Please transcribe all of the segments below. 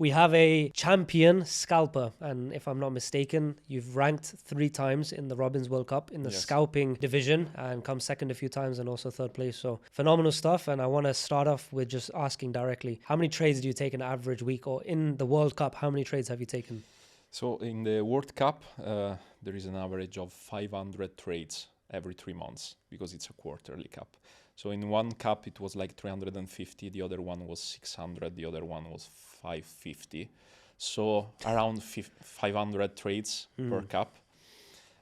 We have a champion scalper, and if I'm not mistaken, you've ranked 3 times in the Robins World Cup in the scalping division and come second a few times and also third place. So phenomenal stuff. And I want to start off with just asking directly, how many trades do you take an average week, or in the World Cup, how many trades have you taken? So in the World Cup, there is an average of 500 trades every 3 months because it's a quarterly cup. So in one cup, it was like 350. The other one was 600. The other one was 550. So around 500 trades per cup.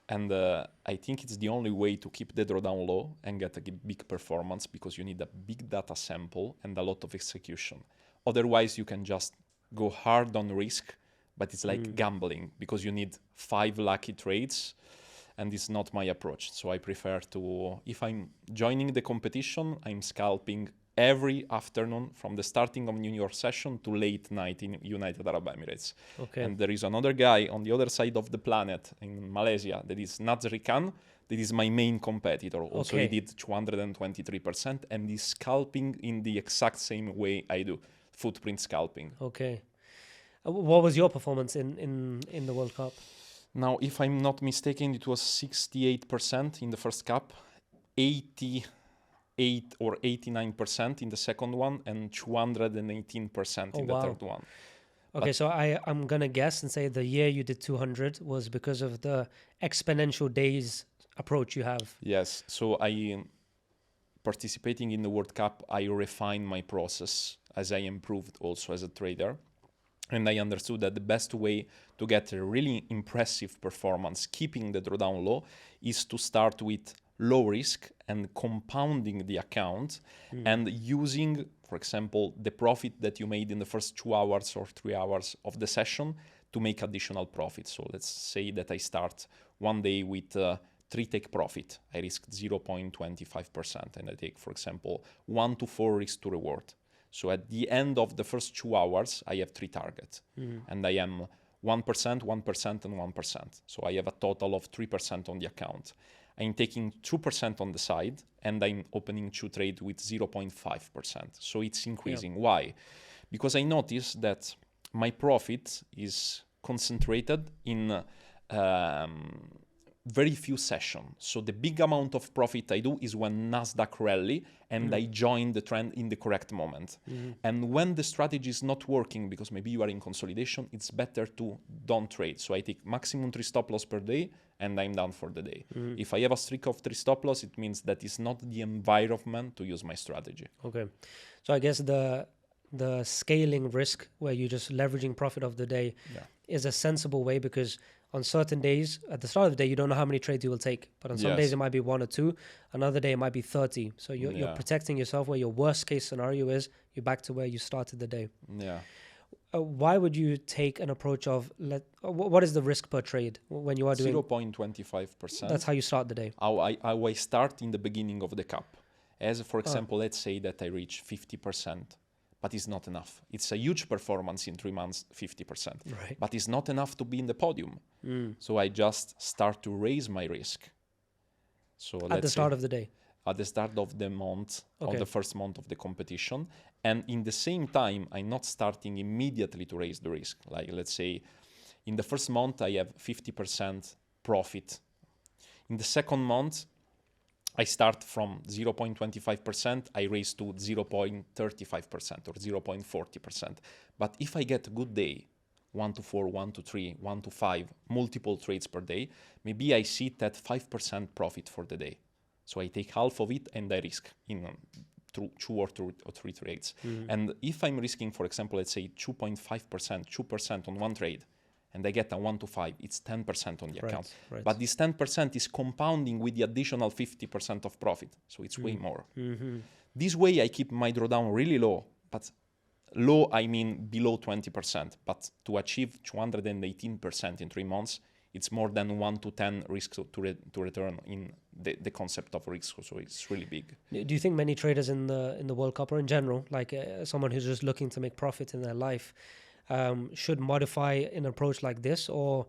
And I think it's the only way to keep the drawdown low and get a big performance, because you need a big data sample and a lot of execution. Otherwise, you can just go hard on risk, but it's like gambling, because you need 5 lucky trades, and it's not my approach. So I prefer to, if I'm joining the competition, I'm scalping every afternoon from the starting of New York session to late night in United Arab Emirates. Okay. And there is another guy on the other side of the planet in Malaysia that is Nazri Khan, that is my main competitor. Also, he did 223%, and he's scalping in the exact same way I do, footprint scalping. Okay. What was your performance in the World Cup? Now, if I'm not mistaken, it was 68% in the first cup, 88 or 89% in the second one, and 218% in the third one. Okay, so I'm going to guess and say the year you did 200 was because of the exponential days approach you have. Yes, so participating in the World Cup, I refined my process as I improved also as a trader. And I understood that the best way to get a really impressive performance, keeping the drawdown low, is to start with low risk and compounding the account and using, for example, the profit that you made in the first 2 hours or 3 hours of the session to make additional profit. So let's say that I start one day with 3 take profit. I risk 0.25%, and I take, for example, 1 to 4 risk to reward. So at the end of the first 2 hours, I have 3 targets, and I am 1%, 1%, and 1%. So I have a total of 3% on the account. I'm taking 2% on the side, and I'm opening 2 trades with 0.5%. So it's increasing. Yep. Why? Because I noticed that my profit is concentrated in very few sessions. So the big amount of profit I do is when Nasdaq rally and I join the trend in the correct moment. And when the strategy is not working, because maybe you are in consolidation, it's better to don't trade. So I take maximum 3 stop loss per day and I'm done for the day. If I have a streak of 3 stop loss, it means that it's not the environment to use my strategy. Okay. So I guess the scaling risk, where you're just leveraging profit of the day, is a sensible way, because on certain days, at the start of the day, you don't know how many trades you will take. But on some days, it might be 1 or 2. Another day, it might be 30. So you're protecting yourself, where your worst case scenario is you're back to where you started the day. Yeah. Why would you take an approach of, what is the risk per trade when you are doing? 0.25%. That's how you start the day. How I start in the beginning of the cup. As, for example, let's say that I reach 50%. But it's not enough. It's a huge performance in 3 months, 50%. Right. But it's not enough to be in the podium. So I just start to raise my risk. So at the start of the day? At the start of the month, on the first month of the competition. And in the same time, I'm not starting immediately to raise the risk. Like, let's say, in the first month, I have 50% profit. In the second month, I start from 0.25%, I raise to 0.35% or 0.40%. But if I get a good day, 1 to 4, 1 to 3, 1 to 5, multiple trades per day, maybe I sit at 5% profit for the day. So I take half of it and I risk in 2 or 3 trades. And if I'm risking, for example, let's say 2.5%, 2% on one trade, and I get a 1 to 5, it's 10% on the account. Right. But this 10% is compounding with the additional 50% of profit. So it's way more. This way I keep my drawdown really low. But low, I mean below 20%. But to achieve 218% in 3 months, it's more than 1 to 10 risk to return in the concept of risk. So it's really big. Do you think many traders in the World Cup, or in general, like someone who's just looking to make profit in their life, should modify an approach like this, or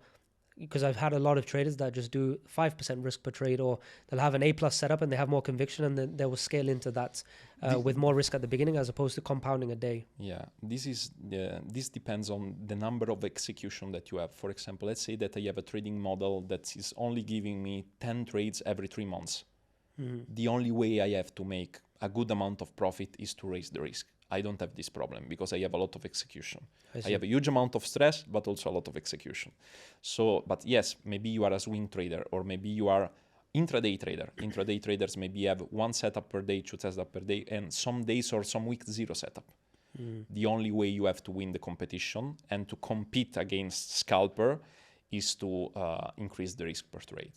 because I've had a lot of traders that just do 5% risk per trade, or they'll have an A+ setup and they have more conviction, and then they will scale into that with more risk at the beginning as opposed to compounding a day. Yeah, this depends on the number of execution that you have. For example, let's say that I have a trading model that is only giving me 10 trades every 3 months. The only way I have to make a good amount of profit is to raise the risk. I don't have this problem because I have a lot of execution. I have a huge amount of stress, but also a lot of execution. So, but yes, maybe you are a swing trader, or maybe you are intraday trader. Intraday traders maybe have 1 setup per day, 2 setup per day, and some days or some weeks 0 setup. The only way you have to win the competition and to compete against Scalper is to increase the risk per trade.